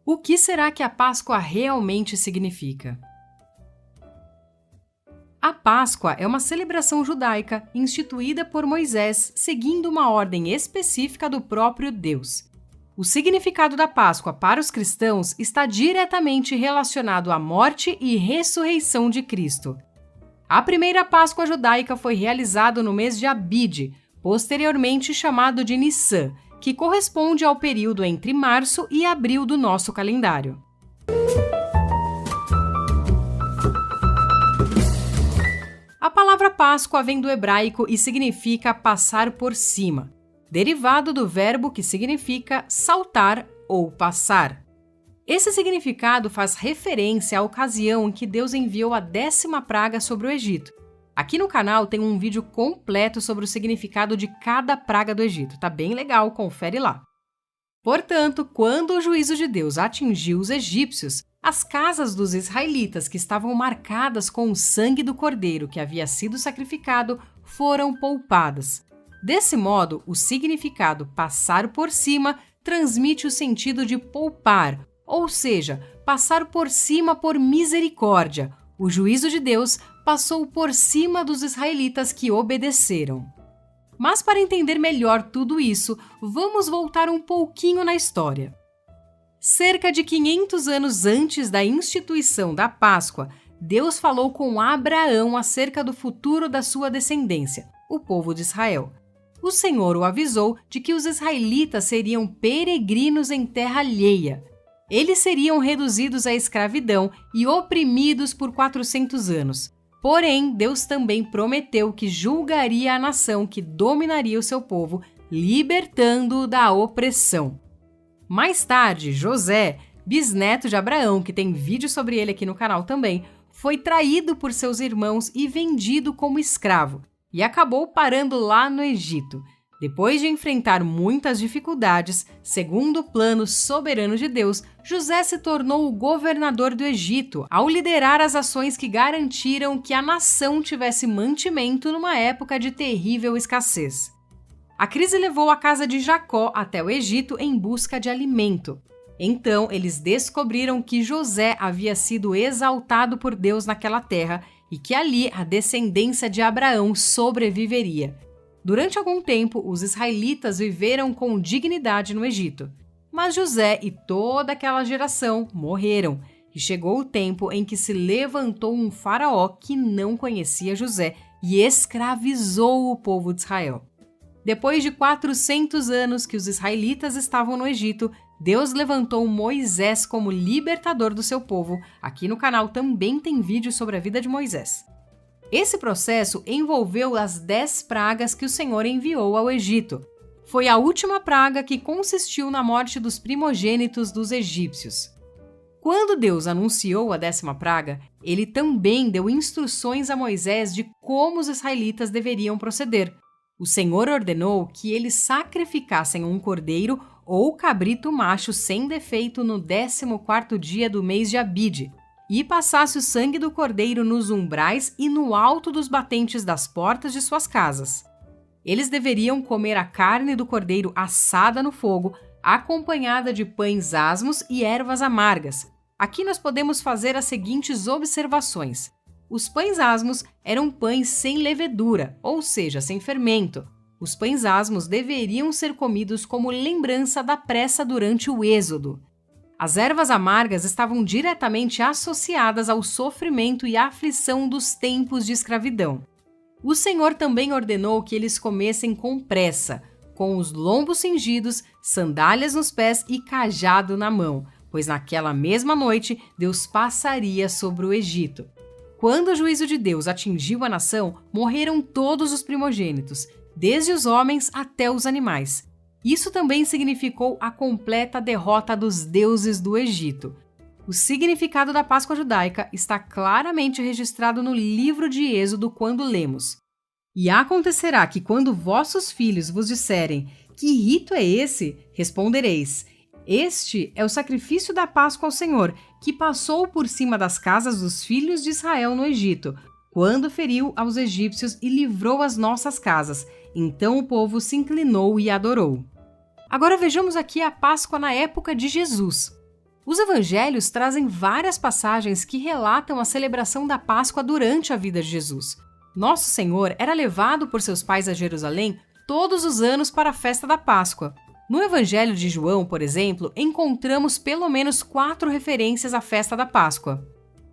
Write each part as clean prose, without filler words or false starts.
O que será que a Páscoa realmente significa? A Páscoa é uma celebração judaica instituída por Moisés, seguindo uma ordem específica do próprio Deus. O significado da Páscoa para os cristãos está diretamente relacionado à morte e ressurreição de Cristo. A primeira Páscoa judaica foi realizada no mês de Abide, posteriormente chamado de Nissan, que corresponde ao período entre março e abril do nosso calendário. A palavra Páscoa vem do hebraico e significa passar por cima, derivado do verbo que significa saltar ou passar. Esse significado faz referência à ocasião em que Deus enviou a 10ª praga sobre o Egito. Aqui no canal tem um vídeo completo sobre o significado de cada praga do Egito. Tá bem legal, confere lá. Portanto, quando o juízo de Deus atingiu os egípcios, as casas dos israelitas que estavam marcadas com o sangue do cordeiro que havia sido sacrificado foram poupadas. Desse modo, o significado passar por cima transmite o sentido de poupar, ou seja, passar por cima por misericórdia. O juízo de Deus passou por cima dos israelitas que obedeceram. Mas para entender melhor tudo isso, vamos voltar um pouquinho na história. Cerca de 500 anos antes da instituição da Páscoa, Deus falou com Abraão acerca do futuro da sua descendência, o povo de Israel. O Senhor o avisou de que os israelitas seriam peregrinos em terra alheia. Eles seriam reduzidos à escravidão e oprimidos por 400 anos. Porém, Deus também prometeu que julgaria a nação que dominaria o seu povo, libertando-o da opressão. Mais tarde, José, bisneto de Abraão, que tem vídeo sobre ele aqui no canal também, foi traído por seus irmãos e vendido como escravo, e acabou parando lá no Egito. Depois de enfrentar muitas dificuldades, segundo o plano soberano de Deus, José se tornou o governador do Egito, ao liderar as ações que garantiram que a nação tivesse mantimento numa época de terrível escassez. A crise levou a casa de Jacó até o Egito em busca de alimento. Então, eles descobriram que José havia sido exaltado por Deus naquela terra e que ali a descendência de Abraão sobreviveria. Durante algum tempo, os israelitas viveram com dignidade no Egito. Mas José e toda aquela geração morreram, e chegou o tempo em que se levantou um faraó que não conhecia José e escravizou o povo de Israel. Depois de 400 anos que os israelitas estavam no Egito, Deus levantou Moisés como libertador do seu povo. Aqui no canal também tem vídeo sobre a vida de Moisés. Esse processo envolveu as 10 pragas que o Senhor enviou ao Egito. Foi a última praga que consistiu na morte dos primogênitos dos egípcios. Quando Deus anunciou a 10ª praga, ele também deu instruções a Moisés de como os israelitas deveriam proceder. O Senhor ordenou que eles sacrificassem um cordeiro ou cabrito macho sem defeito no 14º dia do mês de Abide, e passasse o sangue do cordeiro nos umbrais e no alto dos batentes das portas de suas casas. Eles deveriam comer a carne do cordeiro assada no fogo, acompanhada de pães asmos e ervas amargas. Aqui nós podemos fazer as seguintes observações. Os pães asmos eram pães sem levedura, ou seja, sem fermento. Os pães asmos deveriam ser comidos como lembrança da pressa durante o êxodo. As ervas amargas estavam diretamente associadas ao sofrimento e aflição dos tempos de escravidão. O Senhor também ordenou que eles comessem com pressa, com os lombos cingidos, sandálias nos pés e cajado na mão, pois naquela mesma noite Deus passaria sobre o Egito. Quando o juízo de Deus atingiu a nação, morreram todos os primogênitos, desde os homens até os animais. Isso também significou a completa derrota dos deuses do Egito. O significado da Páscoa judaica está claramente registrado no livro de Êxodo quando lemos: E acontecerá que quando vossos filhos vos disserem, que rito é esse? Respondereis: Este é o sacrifício da Páscoa ao Senhor, que passou por cima das casas dos filhos de Israel no Egito, quando feriu aos egípcios e livrou as nossas casas. Então o povo se inclinou e adorou. Agora vejamos aqui a Páscoa na época de Jesus. Os evangelhos trazem várias passagens que relatam a celebração da Páscoa durante a vida de Jesus. Nosso Senhor era levado por seus pais a Jerusalém todos os anos para a festa da Páscoa. No Evangelho de João, por exemplo, encontramos pelo menos 4 referências à festa da Páscoa.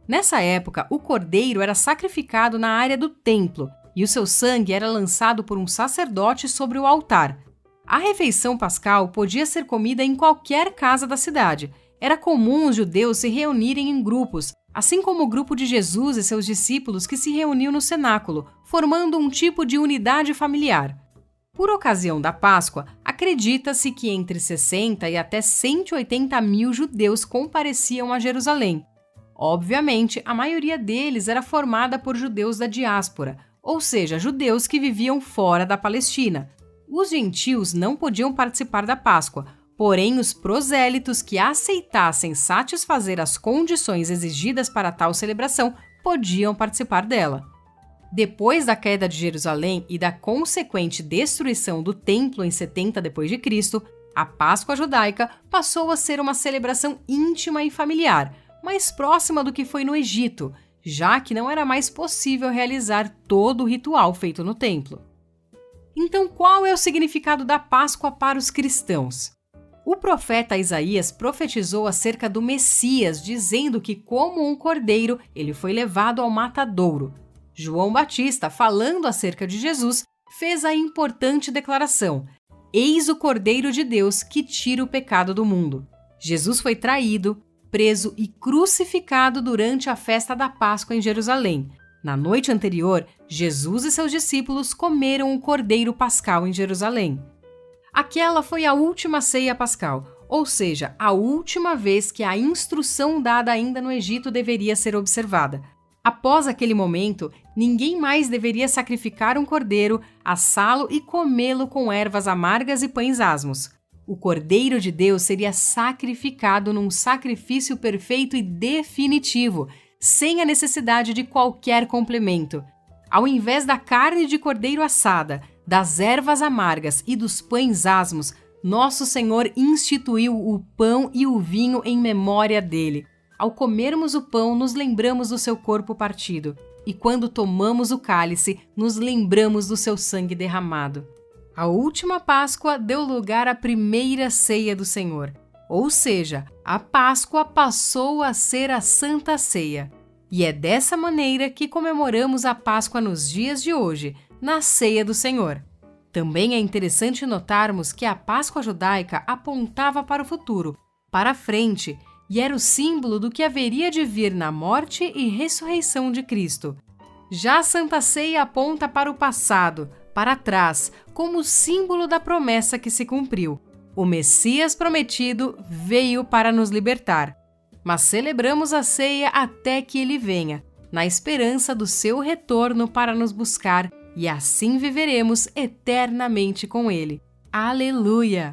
Nessa época, o cordeiro era sacrificado na área do templo e o seu sangue era lançado por um sacerdote sobre o altar. A refeição pascal podia ser comida em qualquer casa da cidade. Era comum os judeus se reunirem em grupos, assim como o grupo de Jesus e seus discípulos que se reuniu no cenáculo, formando um tipo de unidade familiar. Por ocasião da Páscoa, acredita-se que entre 60 e até 180 mil judeus compareciam a Jerusalém. Obviamente, a maioria deles era formada por judeus da diáspora, ou seja, judeus que viviam fora da Palestina. Os gentios não podiam participar da Páscoa, porém os prosélitos que aceitassem satisfazer as condições exigidas para tal celebração podiam participar dela. Depois da queda de Jerusalém e da consequente destruição do templo em 70 d.C., a Páscoa judaica passou a ser uma celebração íntima e familiar, mais próxima do que foi no Egito, já que não era mais possível realizar todo o ritual feito no templo. Então, qual é o significado da Páscoa para os cristãos? O profeta Isaías profetizou acerca do Messias, dizendo que, como um cordeiro, ele foi levado ao matadouro. João Batista, falando acerca de Jesus, fez a importante declaração: Eis o Cordeiro de Deus que tira o pecado do mundo. Jesus foi traído, preso e crucificado durante a festa da Páscoa em Jerusalém. Na noite anterior, Jesus e seus discípulos comeram o Cordeiro Pascal em Jerusalém. Aquela foi a última ceia pascal, ou seja, a última vez que a instrução dada ainda no Egito deveria ser observada. Após aquele momento, ninguém mais deveria sacrificar um cordeiro, assá-lo e comê-lo com ervas amargas e pães asmos. O Cordeiro de Deus seria sacrificado num sacrifício perfeito e definitivo, sem a necessidade de qualquer complemento. Ao invés da carne de cordeiro assada, das ervas amargas e dos pães asmos, nosso Senhor instituiu o pão e o vinho em memória dele. Ao comermos o pão, nos lembramos do seu corpo partido, e quando tomamos o cálice, nos lembramos do seu sangue derramado. A última Páscoa deu lugar à primeira ceia do Senhor, ou seja, a Páscoa passou a ser a Santa Ceia. E é dessa maneira que comemoramos a Páscoa nos dias de hoje, na Ceia do Senhor. Também é interessante notarmos que a Páscoa judaica apontava para o futuro, para a frente, e era o símbolo do que haveria de vir na morte e ressurreição de Cristo. Já a Santa Ceia aponta para o passado, para trás, como símbolo da promessa que se cumpriu. O Messias prometido veio para nos libertar, mas celebramos a ceia até que ele venha, na esperança do seu retorno para nos buscar, e assim viveremos eternamente com ele. Aleluia!